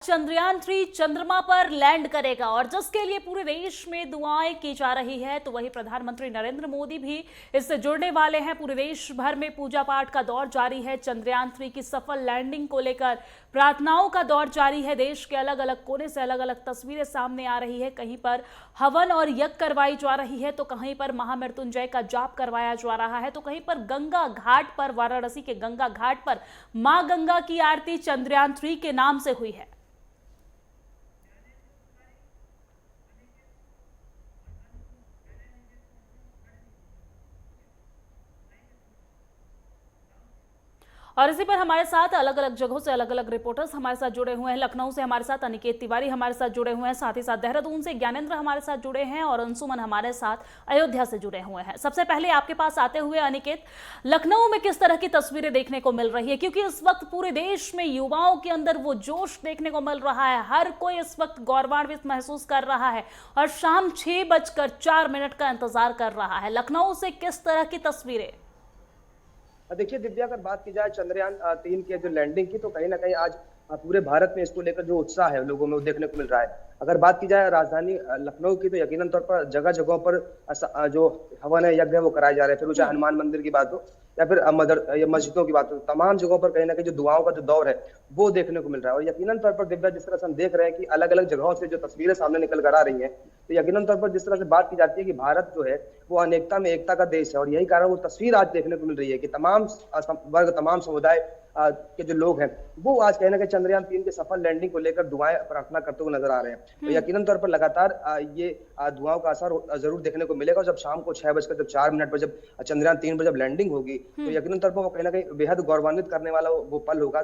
चंद्रयान-3 चंद्रमा पर लैंड करेगा और जिसके लिए पूरे देश में दुआएं की जा रही है, तो वही प्रधानमंत्री नरेंद्र मोदी भी इससे जुड़ने वाले हैं। पूरे देश भर में पूजा पाठ का दौर जारी है। चंद्रयान-3 की सफल लैंडिंग को लेकर प्रार्थनाओं का दौर जारी है। देश के अलग अलग कोने से अलग अलग तस्वीरें सामने आ रही है। कहीं पर हवन और यज्ञ करवाई जा रही है, तो कहीं पर महामृत्युंजय का जाप करवाया जा रहा है, तो कहीं पर गंगा घाट पर, वाराणसी के गंगा घाट पर मां गंगा की आरती चंद्रयान-3 के नाम से हुई है। और इसी पर हमारे साथ अलग अलग जगहों से अलग अलग रिपोर्टर्स हमारे साथ जुड़े हुए हैं। लखनऊ से हमारे साथ अनिकेत तिवारी हमारे साथ जुड़े हुए हैं, साथ ही साथ देहरादून से ज्ञानेंद्र हमारे साथ जुड़े हैं और अंशुमन हमारे साथ अयोध्या से जुड़े हुए हैं। सबसे पहले आपके पास आते हुए अनिकेत, लखनऊ में किस तरह की तस्वीरें देखने को मिल रही है, क्योंकि इस वक्त पूरे देश में युवाओं के अंदर वो जोश देखने को मिल रहा है। हर कोई इस वक्त गौरवान्वित महसूस कर रहा है और शाम 6:04 का इंतजार कर रहा है। लखनऊ से किस तरह की तस्वीरें? देखिए दिव्या, अगर बात की जाए चंद्रयान 3 की जो लैंडिंग की, तो कहीं ना कहीं आज पूरे भारत में इसको लेकर जो उत्साह है लोगों में वो देखने को मिल रहा है। अगर बात की जाए राजधानी लखनऊ की, तो यकीनन तौर पर जगह जगहों पर जो हवन है, यज्ञ है, वो कराए जा रहे हैं। फिर वो चाहे हनुमान मंदिर की बात हो या फिर मस्जिदों की बात हो, तमाम जगहों पर कहीं ना कहीं जो दुआओं का जो दौर है वो देखने को मिल रहा है। और यकीनन तौर पर दिव्या, जिस तरह से हम देख रहे हैं कि अलग अलग जगहों से जो तस्वीरें सामने निकल कर आ रही हैं, तो यकीनन तौर पर जिस तरह से बात की जाती है कि भारत जो है वो अनेकता में एकता का देश है, और यही कारण वो तस्वीर आज देखने को मिल रही है कि तमाम वर्ग, तमाम समुदाय के जो लोग हैं वो आज कहीं ना कहीं चंद्रयान 3 के सफल लैंडिंग को लेकर दुआएं प्रार्थना करते हुए नजर आ रहे हैं। तो यकीनन तौर पर लगातार ये दुआओं का असर जरूर देखने को मिलेगा। जब शाम को 6:04 पर जब चंद्रयान 3 पर जब लैंडिंग होगी, तो यकीनन तौर पर वो कहीं ना कहीं बेहद गौरवान्वित करने वाला वो पल होगा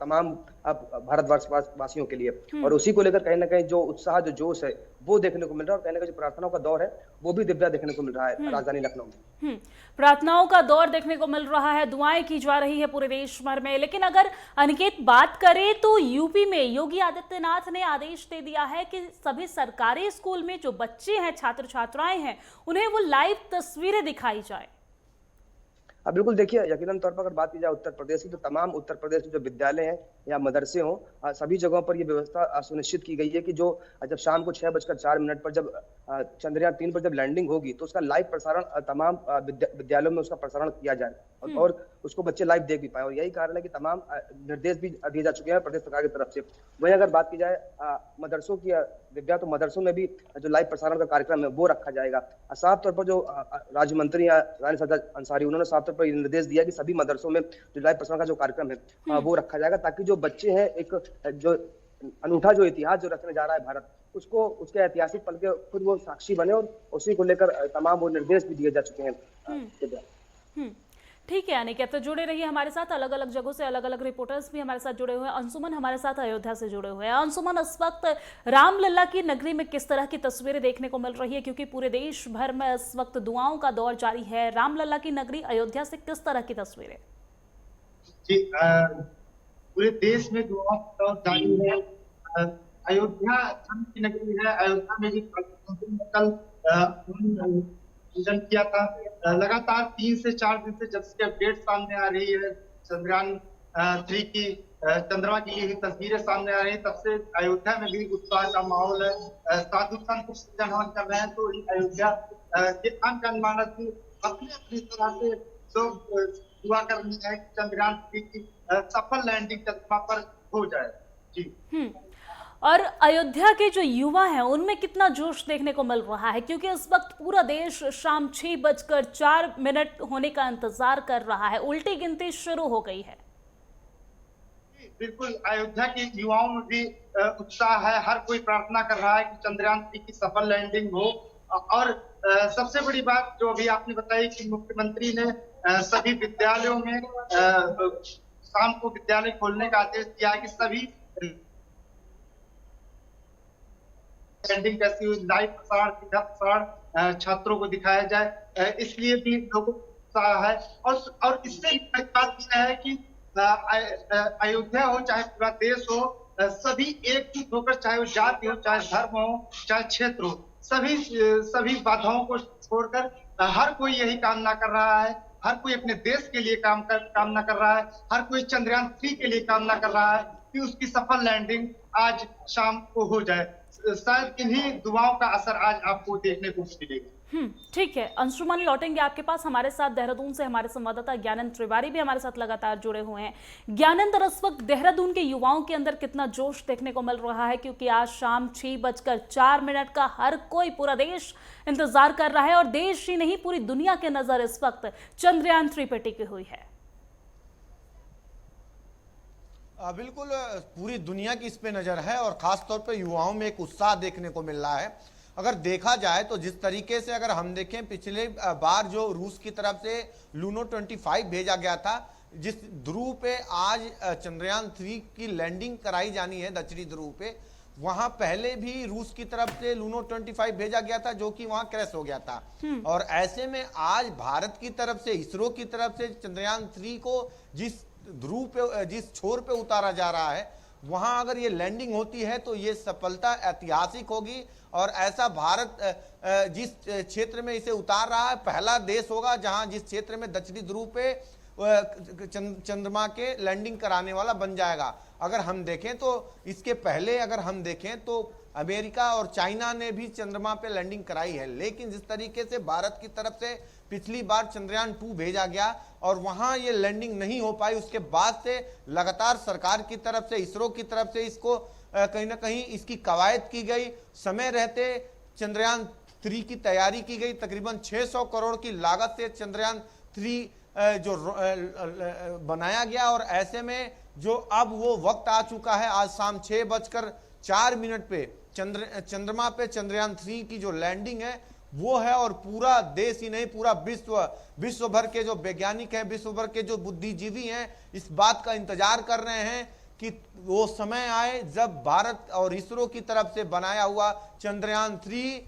तमाम भारतवर्ष वासियों के लिए। और उसी को लेकर कहीं ना कहीं जो उत्साह, जो जोश है वो देखने को मिल रहा है। और कहीं ना कहीं जो प्रार्थनाओं का दौर है वो भी दिव्या देखने को मिल रहा है राजधानी लखनऊ में। प्रार्थनाओं का दौर देखने को मिल रहा है, दुआएं की जा रही है पूरे देश भर में। लेकिन अगर अनिकेत बात करें, तो यूपी में योगी आदित्यनाथ ने आदेश दे दिया है कि सभी सरकारी स्कूल में जो बच्चे हैं, छात्र छात्राएं हैं, उन्हें वो लाइव तस्वीरें दिखाई जाए। अब बिल्कुल देखिए, यकीनन तौर पर अगर बात की जाए उत्तर प्रदेश की, तो तमाम उत्तर प्रदेश में जो विद्यालय हैं या मदरसे हों, सभी जगहों पर ये व्यवस्था सुनिश्चित की गई है कि जो जब शाम को 6:04 पर जब चंद्रयान 3 पर जब लैंडिंग होगी, तो उसका लाइव प्रसारण तमाम विद्यालयों में उसका प्रसारण किया जाए और उसको बच्चे लाइव देख भी पाए। और यही कारण है कि तमाम निर्देश भी दिए जा चुके हैं प्रदेश सरकार की तरफ से। वहीं अगर बात की जाए मदरसों की दिव्या, तो मदरसों में भी जो लाइव प्रसारण का कार्यक्रम है वो रखा जाएगा। साफ तौर पर जो राज्य मंत्री या रानी सदा अंसारी, उन्होंने साफ तौर पर निर्देश दिया कि सभी मदरसों में जो लाइव प्रसारण का जो कार्यक्रम है वो रखा जाएगा, ताकि जो बच्चे हैं एक जो अनूठा जो इतिहास जो रखने जा रहा है भारत, उसको उसके ऐतिहासिक पल के खुद वो साक्षी बने। और उसी को लेकर तमाम वो निर्देश भी दिए जा चुके हैं। ठीक है अनिकेत, तो जुड़े रहिए हमारे साथ। अलग अलग जगहों से अलग अलग रिपोर्टर्स भी हमारे साथ जुड़े हुए हैं। अंशुमन हमारे साथ अयोध्या से जुड़े हुए हैं। अंशुमन, इस वक्त रामलला की नगरी में किस तरह की तस्वीरें देखने को मिल रही है, क्योंकि पूरे देश भर में इस वक्त दुआओं का दौर जारी है। रामलला की नगरी अयोध्या से किस तरह की तस्वीरें? जी, पूरे देश में दुआओं का दौर जारी है। अयोध्या धर्म की नगरी है। अयोध्या में भी कल पूजन किया था। लगातार 3 से 4 दिन से जब से अपडेट सामने आ रही है चंद्रयान 3 की, चंद्रमा की ये तस्वीरें सामने आ रही है, तब से अयोध्या में भी उत्साह का माहौल है। साधु संत पूजन कर रहे हैं, तो अयोध्या के आम जनमानस भी अपनी अपनी तरह से लोग दुआ कर रहे हैं कि चंद्रयान 3 की सफल लैंडिंग चंद्रमा पर हो जाए। जी। और अयोध्या के जो युवा हैं उनमें कितना जोश देखने को मिल रहा है, क्योंकि इस वक्त पूरा देश शाम 6:04 होने का इंतजार कर रहा है। उल्टी गिनती शुरू हो गई है। बिल्कुल, अयोध्या के युवाओं में भी उत्साह है। हर कोई प्रार्थना कर रहा है कि चंद्रयान 3 की सफल लैंडिंग हो। और सबसे बड़ी बात जो अभी आपने बताई कि मुख्यमंत्री ने सभी विद्यालयों में शाम को विद्यालय खोलने का आदेश दिया है कि सभी लैंडिंग कैसी हुई, लाइव प्रसारण, सीधा प्रसारण छात्रों को दिखाया जाए, इसलिए भी लोगों को उत्साह है। और इससे बात यह है कि अयोध्या हो चाहे पूरा देश हो, सभी एकजुट होकर, चाहे वो जाति हो, चाहे धर्म हो, चाहे क्षेत्र हो, सभी बाधाओं को छोड़कर हर कोई यही कामना कर रहा है। हर कोई अपने देश के लिए कामना कर रहा है। हर कोई चंद्रयान 3 के लिए कामना कर रहा है कि उसकी सफल लैंडिंग आज शाम को हो जाए। शायद इन्हीं दुआओं का असर आज आपको देखने को मिलेगा। ठीक है, अंशुमान लौटेंगे आपके पास। हमारे साथ देहरादून से हमारे संवाददाता ज्ञानेंद्र त्रिवारी भी हमारे साथ लगातार जुड़े हुए हैं। ज्ञानेंद्र, इस वक्त देहरादून के युवाओं के अंदर कितना जोश देखने को मिल रहा है, क्योंकि आज शाम 6:04 का हर कोई, पूरा देश इंतजार कर रहा है और देश ही नहीं पूरी दुनिया की नजर इस वक्त चंद्रयान-3 पे टिकी हुई है। बिल्कुल, पूरी दुनिया की इस पे नजर है और खास तौर पे युवाओं में एक उत्साह देखने को मिल रहा है। अगर देखा जाए तो जिस तरीके से अगर हम देखें, पिछले बार जो रूस की तरफ से लूनो 25 भेजा गया था, जिस ध्रुव पे आज चंद्रयान-3 की लैंडिंग कराई जानी है दक्षिणी ध्रुव पे, वहां पहले भी रूस की तरफ से लूनो 25 भेजा गया था जो कि वहां क्रैश हो गया था। और ऐसे में आज भारत की तरफ से, इसरो की तरफ से चंद्रयान-3 को जिस ध्रुव पे, जिस छोर पे उतारा जा रहा है, वहां अगर ये लैंडिंग होती है तो ये सफलता ऐतिहासिक होगी। और ऐसा भारत जिस क्षेत्र में इसे उतार रहा है, पहला देश होगा जहां जिस क्षेत्र में दक्षिणी ध्रुव पे चंद्रमा के लैंडिंग कराने वाला बन जाएगा। अगर हम देखें तो इसके पहले अगर हम देखें तो अमेरिका और चाइना ने भी चंद्रमा पे लैंडिंग कराई है, लेकिन जिस तरीके से भारत की तरफ से पिछली बार चंद्रयान-2 भेजा गया और वहां ये लैंडिंग नहीं हो पाई, उसके बाद से लगातार सरकार की तरफ से, इसरो की तरफ से इसको कहीं ना कहीं इसकी कवायद की गई। समय रहते चंद्रयान-3 की तैयारी की गई। तकरीबन 600 करोड़ की लागत से चंद्रयान-3 जो बनाया गया और ऐसे में जो अब वो वक्त आ चुका है, आज शाम 6:04 पे चंद्रमा पे चंद्रयान-3 की जो लैंडिंग है वो है। और पूरा देश ही नहीं, पूरा विश्व भर के जो वैज्ञानिक हैं, विश्व भर के जो बुद्धिजीवी हैं, इस बात का इंतजार कर रहे हैं कि वो समय आए जब भारत और इसरो की तरफ से बनाया हुआ चंद्रयान-3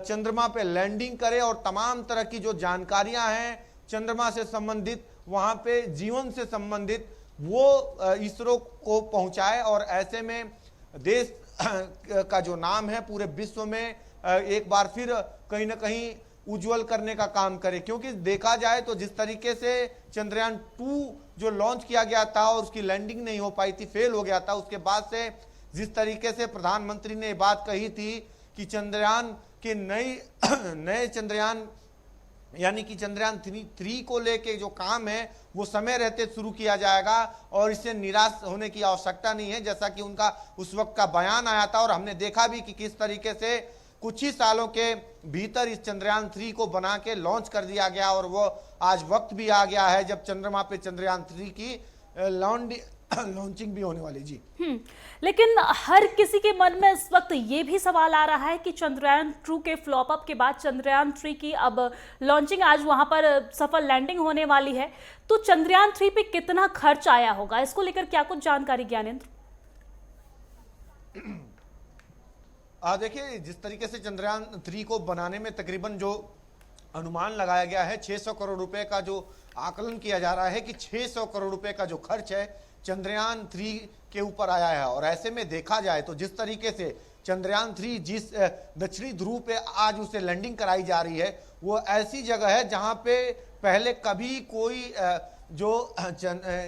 चंद्रमा पे लैंडिंग करे और तमाम तरह की जो जानकारियां हैं चंद्रमा से संबंधित, वहां पे जीवन से संबंधित, वो इसरो को पहुंचाए। और ऐसे में देश का जो नाम है पूरे विश्व में एक बार फिर कहीं ना कहीं उज्जवल करने का काम करे। क्योंकि देखा जाए तो जिस तरीके से चंद्रयान-2 जो लॉन्च किया गया था और उसकी लैंडिंग नहीं हो पाई थी, फेल हो गया था, उसके बाद से जिस तरीके से प्रधानमंत्री ने बात कही थी कि चंद्रयान के नए चंद्रयान यानी कि चंद्रयान-3 को लेके जो काम है वो समय रहते शुरू किया जाएगा और इससे निराश होने की आवश्यकता नहीं है, जैसा कि उनका उस वक्त का बयान आया था। और हमने देखा भी कि किस तरीके से कुछ ही सालों के भीतर इस चंद्रयान-3 को बना के लॉन्च कर दिया गया और वो आज वक्त भी आ गया है जब चंद्रमा पे चंद्रयान-3 की लॉन्चिंग भी होने वाली। जी लेकिन हर किसी के मन में इस वक्त ये भी सवाल आ रहा है कि चंद्रयान-2 के फ्लॉप अप के बाद चंद्रयान-3 की अब लॉन्चिंग, आज वहां पर सफल लैंडिंग होने वाली है, तो चंद्रयान-3 पे कितना खर्च आया होगा, इसको लेकर क्या कुछ जानकारी ज्ञानेंद्र? देखिए, जिस तरीके से चंद्रयान-3 को बनाने में तकरीबन जो अनुमान लगाया गया है 600 करोड़ रुपए का जो आकलन किया जा रहा है कि 600 करोड़ रुपए का जो खर्च है चंद्रयान-3 के ऊपर आया है। और ऐसे में देखा जाए तो जिस तरीके से चंद्रयान-3 जिस दक्षिणी ध्रुव पे आज उसे लैंडिंग कराई जा रही है, वो ऐसी जगह है जहां पे पहले कभी कोई जो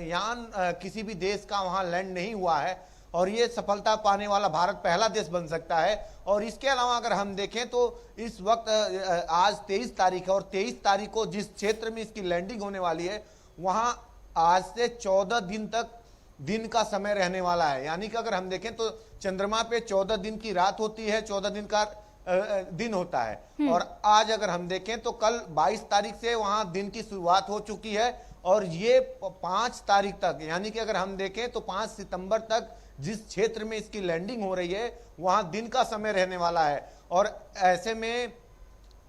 यान किसी भी देश का वहां लैंड नहीं हुआ है और ये सफलता पाने वाला भारत पहला देश बन सकता है। और इसके अलावा अगर हम देखें तो इस वक्त आज 23 तारीख है और 23 तारीख को जिस क्षेत्र में इसकी लैंडिंग होने वाली है वहां आज से 14 दिन तक दिन का समय रहने वाला है। यानी कि अगर हम देखें तो चंद्रमा पे 14 दिन की रात होती है, 14 दिन का दिन होता है। और आज अगर हम देखें तो कल 22 तारीख से वहां दिन की शुरुआत हो चुकी है और ये 5 तारीख तक, यानी कि अगर हम देखें तो 5 सितंबर तक जिस क्षेत्र में इसकी लैंडिंग हो रही है वहां दिन का समय रहने वाला है। और ऐसे में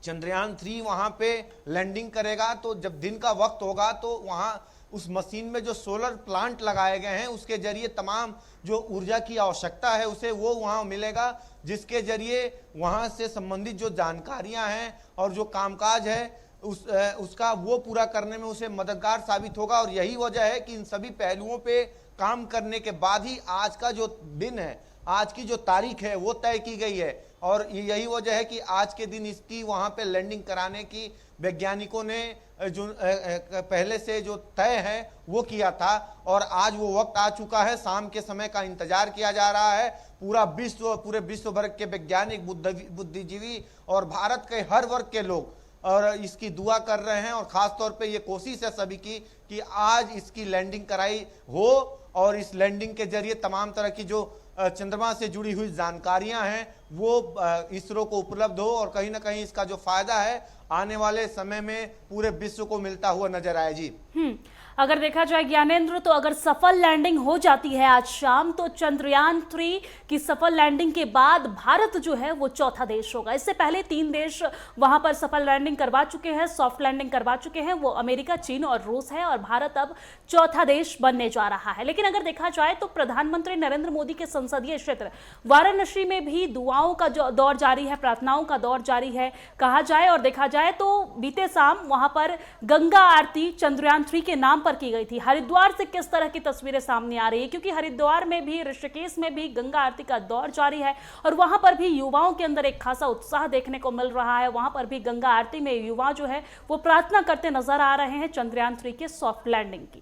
चंद्रयान-3 वहां पे लैंडिंग करेगा तो जब दिन का वक्त होगा तो वहां उस मशीन में जो सोलर प्लांट लगाए गए हैं उसके जरिए तमाम जो ऊर्जा की आवश्यकता है उसे वो वहां मिलेगा, जिसके जरिए वहां से संबंधित जो जानकारियां हैं और जो कामकाज है उसका वो पूरा करने में उसे मददगार साबित होगा। और यही वजह है कि इन सभी पहलुओं पे काम करने के बाद ही आज का जो दिन है, आज की जो तारीख है वो तय की गई है और यही वजह है कि आज के दिन इसकी वहां पे लैंडिंग कराने की वैज्ञानिकों ने जो पहले से जो तय है वो किया था और आज वो वक्त आ चुका है। शाम के समय का इंतजार किया जा रहा है। पूरे विश्व भर के वैज्ञानिक, बुद्धिजीवी और भारत के हर वर्ग के लोग और इसकी दुआ कर रहे हैं और खास तौर पे ये कोशिश है सभी की कि आज इसकी लैंडिंग कराई हो और इस लैंडिंग के जरिए तमाम तरह की जो चंद्रमा से जुड़ी हुई जानकारियां हैं वो इसरो को उपलब्ध हो और कहीं ना कहीं इसका जो फायदा है आने वाले समय में पूरे विश्व को मिलता हुआ नजर आए। जी अगर देखा जाए ज्ञानेंद्र, तो अगर सफल लैंडिंग हो जाती है आज शाम, तो चंद्रयान 3 की सफल लैंडिंग के बाद भारत जो है वो चौथा देश होगा। इससे पहले 3 देश वहां पर सफल लैंडिंग करवा चुके हैं, सॉफ्ट लैंडिंग करवा चुके हैं, वो अमेरिका, चीन और रूस है और भारत अब चौथा देश बनने जा रहा है। लेकिन अगर देखा जाए तो प्रधानमंत्री नरेंद्र मोदी के संसदीय क्षेत्र वाराणसी में भी दुआओं का दौर जारी है, प्रार्थनाओं का दौर जारी है कहा जाए। और देखा जाए तो बीते शाम वहां पर गंगा आरती चंद्रयान 3 के नाम पर की गई थी। हरिद्वार से किस तरह की तस्वीरें सामने आ रही है, क्योंकि हरिद्वार में भी, ऋषिकेश में भी गंगा आरती का दौर जारी है और वहां पर भी युवाओं के अंदर एक खासा उत्साह देखने को मिल रहा है। वहां पर भी गंगा आरती में युवा जो है वो प्रार्थना करते नजर आ रहे हैं चंद्रयान 3 के सॉफ्ट लैंडिंग की।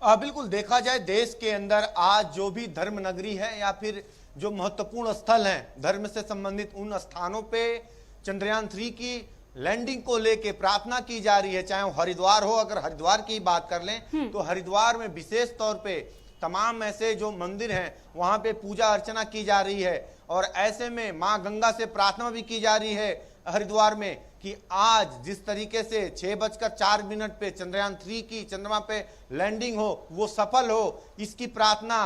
बिल्कुल देखा जाए देश के अंदर आज जो भी धर्म नगरी है या फिर जो महत्वपूर्ण स्थल हैं धर्म से संबंधित, उन स्थानों पे चंद्रयान 3 की लैंडिंग को लेके प्रार्थना की जा रही है। चाहे वो हरिद्वार हो, अगर हरिद्वार की बात कर लें तो हरिद्वार में विशेष तौर पे तमाम ऐसे जो मंदिर हैं वहां पे पूजा अर्चना की जा रही है और ऐसे में मां गंगा से प्रार्थना भी की जा रही है हरिद्वार में कि आज जिस तरीके से 6:04 पे चंद्रयान 3 की चंद्रमा पे लैंडिंग हो, वो सफल हो, इसकी प्रार्थना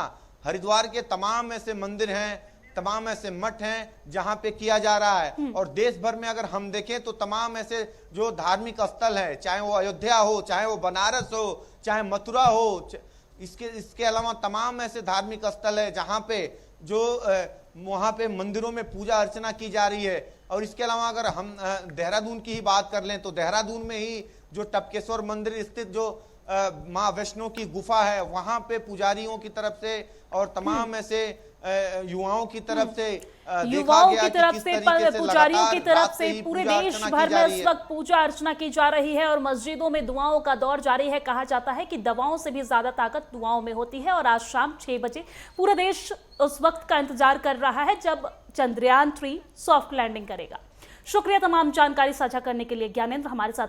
हरिद्वार के तमाम ऐसे मंदिर हैं, तमाम ऐसे मठ हैं जहां पे किया जा रहा है। और देश भर में अगर हम देखें तो तमाम ऐसे जो धार्मिक स्थल है, चाहे वो अयोध्या हो, चाहे वो बनारस हो, चाहे मथुरा हो, इसके अलावा तमाम ऐसे धार्मिक स्थल है जहां पे जो वहां पे मंदिरों में पूजा अर्चना की जा रही है। और इसके अलावा अगर हम देहरादून की ही बात कर लें तो देहरादून में ही जो टपकेश्वर मंदिर स्थित जो माँ वैष्णो की गुफा है, वहां पे पुजारियों की तरफ से और तमाम ऐसे युवाओं की तरफ से पुजारियों की तरफ से पूरे देश भर में इस वक्त पूजा अर्चना की जा रही है और मस्जिदों में दुआओं का दौर जारी है। कहा जाता है कि दवाओं से भी ज्यादा ताकत दुआओं में होती है और आज शाम 6 बजे पूरा देश उस वक्त का इंतजार कर रहा है जब चंद्रयान 3 सॉफ्ट लैंडिंग करेगा। शुक्रिया तमाम जानकारी साझा करने के लिए ज्ञानेंद्र, हमारे साथ